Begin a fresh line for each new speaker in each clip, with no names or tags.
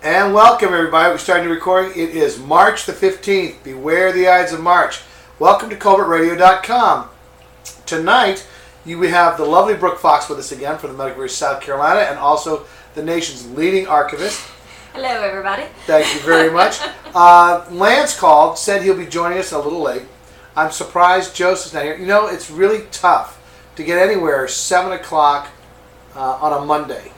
And welcome everybody. We're starting to record. It is March the 15th. Beware the Ides of March. Welcome to Colbertradio.com. Tonight we have the lovely Brooke Fox with us again from the Medical University of South Carolina and also the nation's leading archivist.
Hello everybody.
Thank you very much. Lance called, said he'll be joining us a little late. I'm surprised Joseph's not here. You know, it's really tough to get anywhere 7 o'clock on a Monday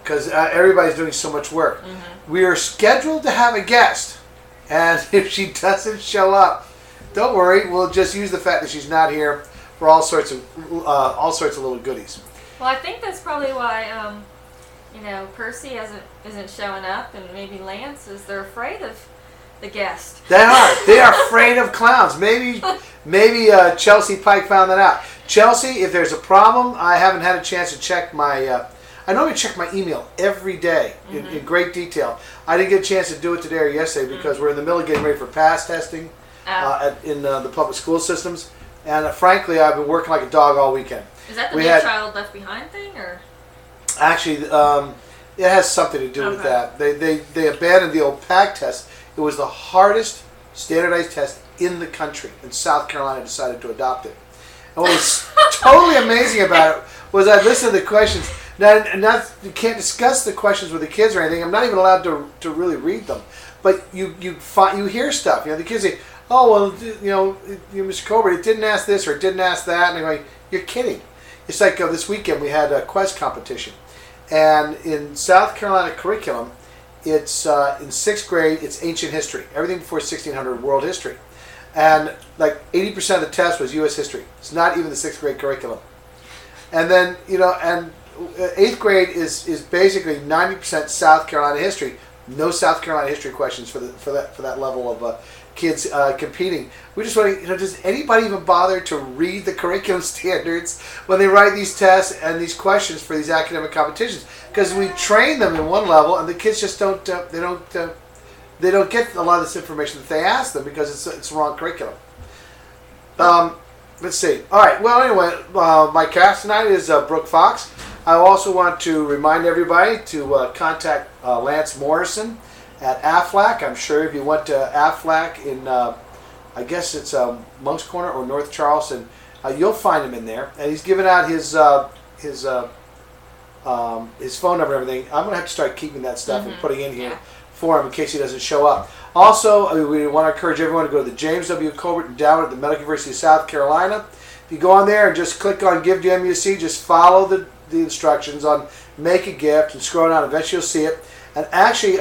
because everybody's doing so much work. Mm-hmm. We are scheduled to have a guest, and if she doesn't show up, don't worry. We'll just use the fact that she's not here for all sorts of little goodies.
Well, I think that's probably why Percy isn't showing up, and maybe Lance is. They're afraid of the guest. They
are afraid of clowns. Maybe Chelsea Pike found that out. Chelsea, if there's a problem, I haven't had a chance to check my. I normally check my email every day in great detail. I didn't get a chance to do it today or yesterday because we're in the middle of getting ready for pass testing in the public school systems. And frankly, I've been working like a dog all weekend.
Is that the No Child Left Behind thing, or?
Actually, it has something to do with that. They abandoned the old PAC test. It was the hardest standardized test in the country, and South Carolina decided to adopt it. And what was totally amazing about it was I listened to the questions. Now, you can't discuss the questions with the kids or anything. I'm not even allowed to really read them. But you hear stuff. The kids say, "Oh well, Mr. Colbert, it didn't ask this or it didn't ask that," and I'm like, "You're kidding." It's like this weekend we had a quest competition, and in South Carolina curriculum, it's in 6th grade. It's ancient history, everything before 1600 world history, and like 80% of the test was U.S. history. It's not even the 6th grade curriculum, and then 8th grade is basically 90% South Carolina history. No South Carolina history questions for that level of kids competing. We just want to, does anybody even bother to read the curriculum standards when they write these tests and these questions for these academic competitions? Because we train them in one level, and the kids just don't. They don't get a lot of this information that they ask them because it's the wrong curriculum. Let's see. All right. Well, anyway, my cast tonight is Brooke Fox. I also want to remind everybody to contact Lance Morrison at AFLAC. I'm sure if you went to AFLAC in, I guess it's Monk's Corner or North Charleston, you'll find him in there. And he's given out his phone number and everything. I'm going to have to start keeping that stuff and putting in here for him in case he doesn't show up. Also, we want to encourage everyone to go to the James W. Colbert Endowment at the Medical University of South Carolina. If you go on there and just click on Give to MUC, just follow the instructions on Make a Gift and scroll down. Eventually you'll see it. And actually,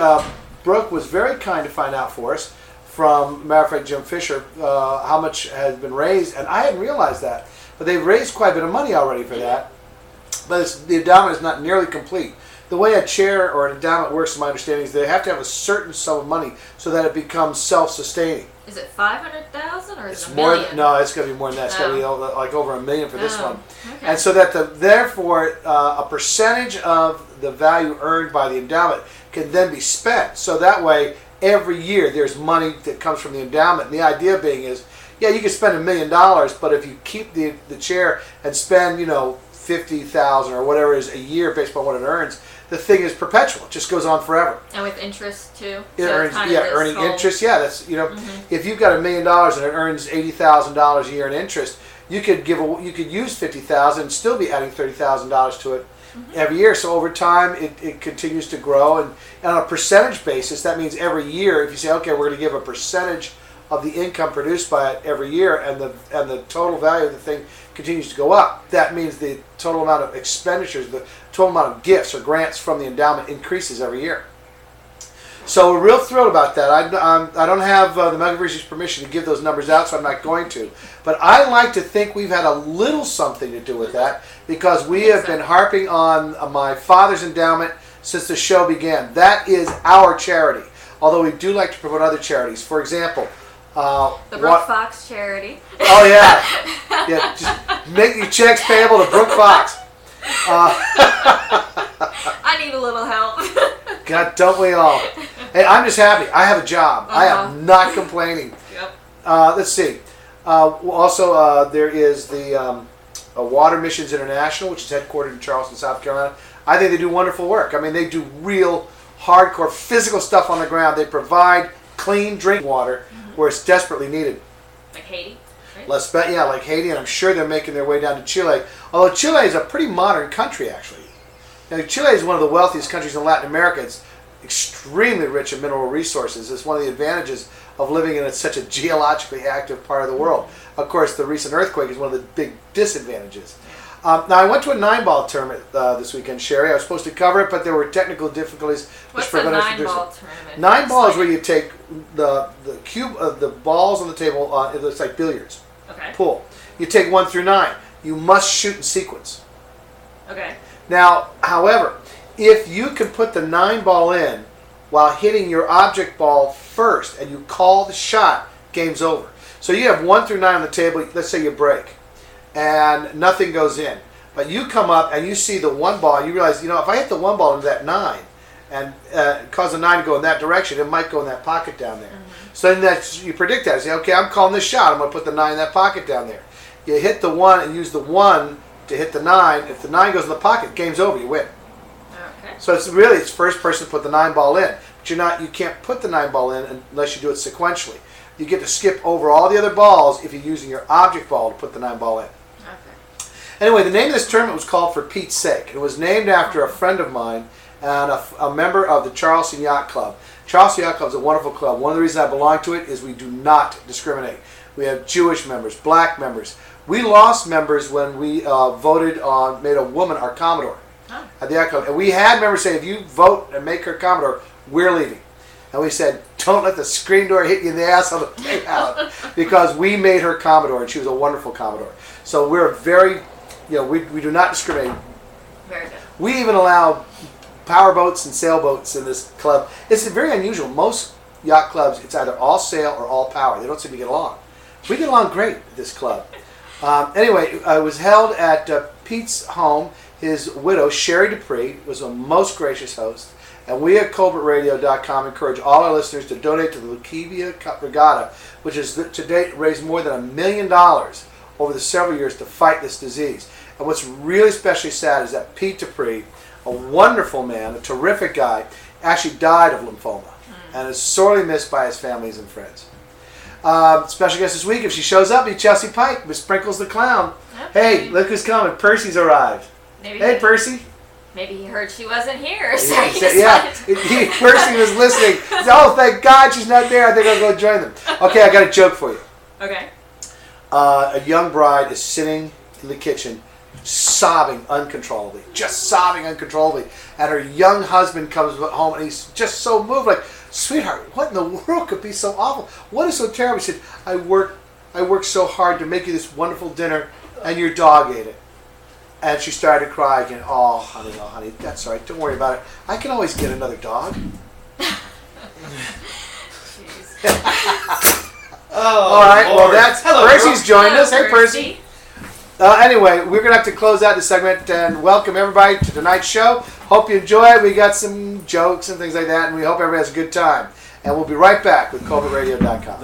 Brooke was very kind to find out for us from, matter of fact, Jim Fisher, how much has been raised. And I hadn't realized that. But they've raised quite a bit of money already for that. But the endowment is not nearly complete. The way a chair or an endowment works, in my understanding, is they have to have a certain sum of money so that it becomes self-sustaining.
Is it 500,000 or is it $1
million?
Million?
No, it's going to be more than that. It's going to be like over $1 million for this one.
Okay.
And so that therefore a percentage of the value earned by the endowment can then be spent. So that way, every year there's money that comes from the endowment. And the idea being is, yeah, you can spend $1 million, but if you keep the chair and spend $50,000 or whatever it is a year based on what it earns, the thing is perpetual. It just goes on forever.
And with interest too.
It earns, earning interest. Yeah, that's if you've got $1 million and it earns $80,000 a year in interest, you could use $50,000 and still be adding $30,000 to it every year. So over time, it continues to grow, and on a percentage basis, that means every year, if you say, okay, we're going to give a percentage of the income produced by it every year, and the total value of the thing continues to go up, that means the total amount of expenditures, the total amount of gifts or grants from the endowment increases every year. So we're real thrilled about that. I don't have the Medical University's permission to give those numbers out, so I'm not going to. But I like to think we've had a little something to do with that because we have been harping on my father's endowment since the show began. That is our charity, although we do like to promote other charities. For example,
the Brooke Fox charity.
Oh yeah, yeah. Just make your checks payable to Brooke Fox.
I need a little help.
God, don't we all? Hey, I'm just happy. I have a job. I am not complaining.
Yep.
Let's see. Also, there is the Water Missions International, which is headquartered in Charleston, South Carolina. I think they do wonderful work. I mean, they do real hardcore physical stuff on the ground. They provide clean drinking water where it's desperately needed.
Like Haiti, right?
Like Haiti, and I'm sure they're making their way down to Chile. Although Chile is a pretty modern country, actually. Chile is one of the wealthiest countries in Latin America. It's extremely rich in mineral resources. It's one of the advantages of living in such a geologically active part of the world. Of course, the recent earthquake is one of the big disadvantages. Now, I went to a 9-ball tournament this weekend, Sherry. I was supposed to cover it, but there were technical difficulties.
What's a 9-ball tournament?
9-ball is where you take the cube of the balls on the table. It looks like billiards.
Okay.
Pool. You take 1 through 9. You must shoot in sequence.
Okay.
Now, however, if you can put the 9-ball in while hitting your object ball first and you call the shot, game's over. So you have 1 through 9 on the table. Let's say you break and nothing goes in. But you come up and you see the 1 ball and you realize, if I hit the 1 ball into that 9 and cause the 9 to go in that direction, it might go in that pocket down there. Mm-hmm. So then you predict that. You say, okay, I'm calling this shot. I'm going to put the 9 in that pocket down there. You hit the 1 and use the 1 to hit the 9. If the 9 goes in the pocket, game's over. You win.
Okay.
So it's first person to put the 9-ball in. But you can't put the 9-ball in unless you do it sequentially. You get to skip over all the other balls if you're using your object ball to put the 9-ball in.
Okay.
Anyway, the name of this tournament was called For Pete's Sake. It was named after a friend of mine and a member of the Charleston Yacht Club. Charleston Yacht Club is a wonderful club. One of the reasons I belong to it is we do not discriminate. We have Jewish members, black members. We lost members when we made a woman our Commodore at the Yacht Club. And we had members say, if you vote and make her Commodore, we're leaving. And we said, don't let the screen door hit you in the ass on the way out, because we made her Commodore, and she was a wonderful Commodore. So we're very, we do not discriminate.
Very good.
We even allow power boats and sailboats in this club. It's very unusual. Most yacht clubs, it's either all sail or all power. They don't seem to get along. We get along great at this club. Anyway, it was held at Pete's home. His widow, Sherry Dupree, was a most gracious host. And we at Colbertradio.com encourage all our listeners to donate to the Leukemia Regatta, which has to date raised more than $1 million over the several years to fight this disease. And what's really especially sad is that Pete Dupree, a wonderful man, a terrific guy, actually died of lymphoma and is sorely missed by his families and friends. Special guest this week, if she shows up, be Chelsea Pike, Miss Sprinkles the Clown. Okay. Hey, look who's coming. Percy's arrived. Hey, Percy.
Maybe he heard she wasn't here. So
Percy was listening. He said, oh, thank God she's not there. I think I'll go join them. Okay, I got a joke for you.
Okay.
A young bride is sitting in the kitchen sobbing uncontrollably. Just sobbing uncontrollably. And her young husband comes home and he's just so moved, like, sweetheart, what in the world could be so awful? What is so terrible? He said, I worked so hard to make you this wonderful dinner and your dog ate it. And she started to cry again. Oh, honey, that's all right. Don't worry about it. I can always get another dog. All right, Lord. Well, that's Percy's joined us. Hey, Percy. Anyway, we're going to have to close out this segment and welcome everybody to tonight's show. Hope you enjoy it. We got some jokes and things like that, and we hope everybody has a good time. And we'll be right back with Colbertradio.com.